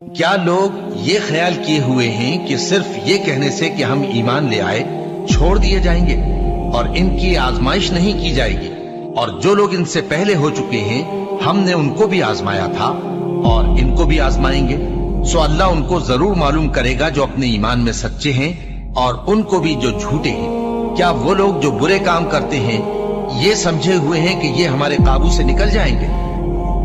کیا لوگ یہ خیال کیے ہوئے ہیں کہ صرف یہ کہنے سے کہ ہم ایمان لے آئے چھوڑ دیے جائیں گے اور ان کی آزمائش نہیں کی جائے گی؟ اور جو لوگ ان سے پہلے ہو چکے ہیں ہم نے ان کو بھی آزمایا تھا اور ان کو بھی آزمائیں گے، سو اللہ ان کو ضرور معلوم کرے گا جو اپنے ایمان میں سچے ہیں اور ان کو بھی جو جھوٹے ہیں۔ کیا وہ لوگ جو برے کام کرتے ہیں یہ سمجھے ہوئے ہیں کہ یہ ہمارے قابو سے نکل جائیں گے؟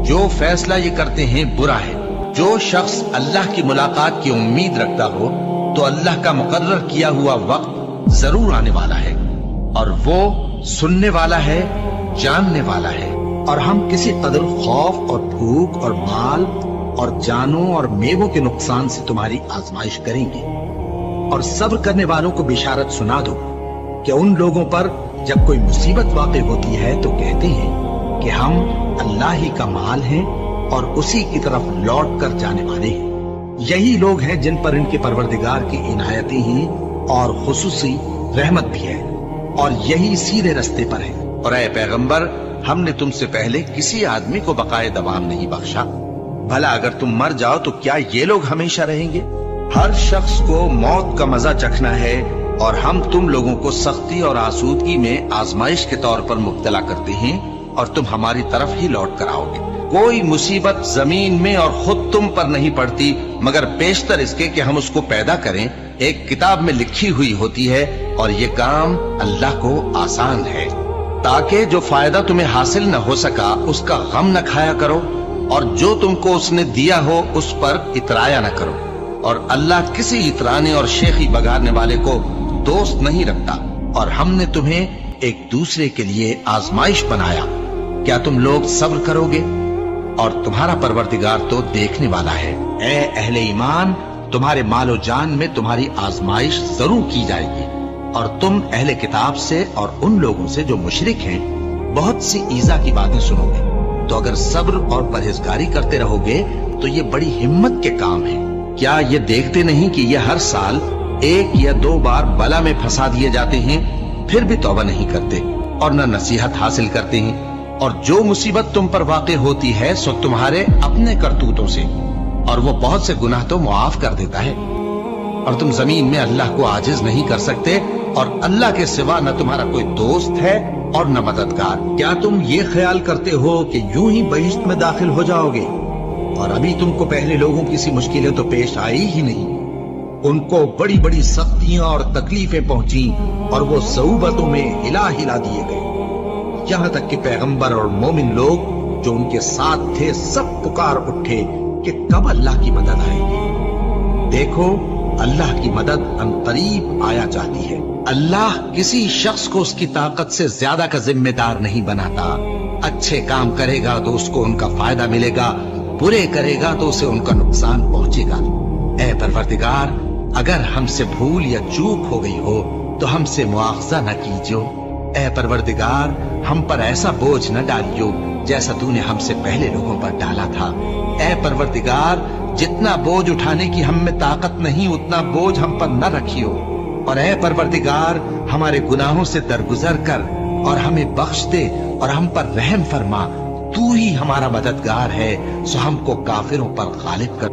جو فیصلہ یہ کرتے ہیں برا ہے۔ جو شخص اللہ کی ملاقات کی امید رکھتا ہو تو اللہ کا مقرر کیا ہوا وقت ضرور آنے والا ہے، اور وہ سننے والا ہے، جاننے والا ہے۔ اور ہم کسی قدر خوف اور بھوک اور مال اور جانوں اور میووں کے نقصان سے تمہاری آزمائش کریں گے، اور صبر کرنے والوں کو بشارت سنا دو کہ ان لوگوں پر جب کوئی مصیبت واقع ہوتی ہے تو کہتے ہیں کہ ہم اللہ ہی کا مال ہیں اور اسی کی طرف لوٹ کر جانے والے ہیں۔ یہی لوگ ہیں جن پر ان کے پروردگار کی عنایتیں ہیں اور خصوصی رحمت بھی ہے، اور یہی سیدھے رستے پر ہے۔ اور اے پیغمبر، ہم نے تم سے پہلے کسی آدمی کو بقائے دوام نہیں بخشا، بھلا اگر تم مر جاؤ تو کیا یہ لوگ ہمیشہ رہیں گے؟ ہر شخص کو موت کا مزہ چکھنا ہے، اور ہم تم لوگوں کو سختی اور آسودگی میں آزمائش کے طور پر مبتلا کرتے ہیں اور تم ہماری طرف ہی لوٹ کر آؤ گے۔ کوئی مصیبت زمین میں اور خود تم پر نہیں پڑتی مگر پیشتر اس کے کہ ہم اس کو پیدا کریں ایک کتاب میں لکھی ہوئی ہوتی ہے، اور یہ کام اللہ کو آسان ہے، تاکہ جو فائدہ تمہیں حاصل نہ ہو سکا اس کا غم نہ کھایا کرو، اور جو تم کو اس نے دیا ہو اس پر اترایا نہ کرو۔ اور اللہ کسی اترانے اور شیخی بگاڑنے والے کو دوست نہیں رکھتا، اور ہم نے تمہیں ایک دوسرے کے لیے آزمائش بنایا، کیا تم لوگ صبر کرو گے؟ اور تمہارا پروردگار تو دیکھنے والا ہے۔ اے اہل ایمان، تمہارے مال و جان میں تمہاری آزمائش ضرور کی جائے گی، اور تم اہل کتاب سے اور ان لوگوں سے جو مشرک ہیں بہت سی ایذا کی باتیں سنو گے، تو اگر صبر اور پرہیزگاری کرتے رہو گے تو یہ بڑی ہمت کے کام ہے۔ کیا یہ دیکھتے نہیں کہ یہ ہر سال 1 یا 2 بار بلا میں پھنسا دیے جاتے ہیں، پھر بھی توبہ نہیں کرتے اور نہ نصیحت حاصل کرتے ہیں؟ اور جو مصیبت تم پر واقع ہوتی ہے سو تمہارے اپنے کرتوتوں سے، اور وہ بہت سے گناہ تو معاف کر دیتا ہے۔ اور تم زمین میں اللہ کو عاجز نہیں کر سکتے، اور اللہ کے سوا نہ تمہارا کوئی دوست ہے اور نہ مددگار۔ کیا تم یہ خیال کرتے ہو کہ یوں ہی بہشت میں داخل ہو جاؤ گے، اور ابھی تم کو پہلے لوگوں کی سی مشکلیں تو پیش آئی ہی نہیں؟ ان کو بڑی بڑی سختیاں اور تکلیفیں پہنچیں، اور وہ صعوبتوں میں ہلا ہلا دیے گئے، یہاں تک کہ پیغمبر اور مومن لوگ جو ان کے ساتھ تھے سب پکار اٹھے کہ کب اللہ کی مدد آئے گی۔ دیکھو، اللہ کی مدد عنقریب آیا چاہتی ہے۔ اللہ کسی شخص کو اس کی طاقت سے زیادہ کا ذمہ دار نہیں بناتا۔ اچھے کام کرے گا تو اس کو ان کا فائدہ ملے گا، برے کرے گا تو اسے ان کا نقصان پہنچے گا۔ اے پروردگار، اگر ہم سے بھول یا چوک ہو گئی ہو تو ہم سے مواخذہ نہ کیجو۔ اے پروردگار، ہم پر ایسا بوجھ نہ ڈالیو جیسا تو نے ہم سے پہلے لوگوں پر ڈالا تھا۔ اے پروردگار، جتنا بوجھ اٹھانے کی ہم میں طاقت نہیں اتنا بوجھ ہم پر نہ رکھیو، اور اے پروردگار، ہمارے گناہوں سے درگزر کر اور ہمیں بخش دے اور ہم پر رحم فرما۔ تو ہی ہمارا مددگار ہے، سو ہم کو کافروں پر غالب کر۔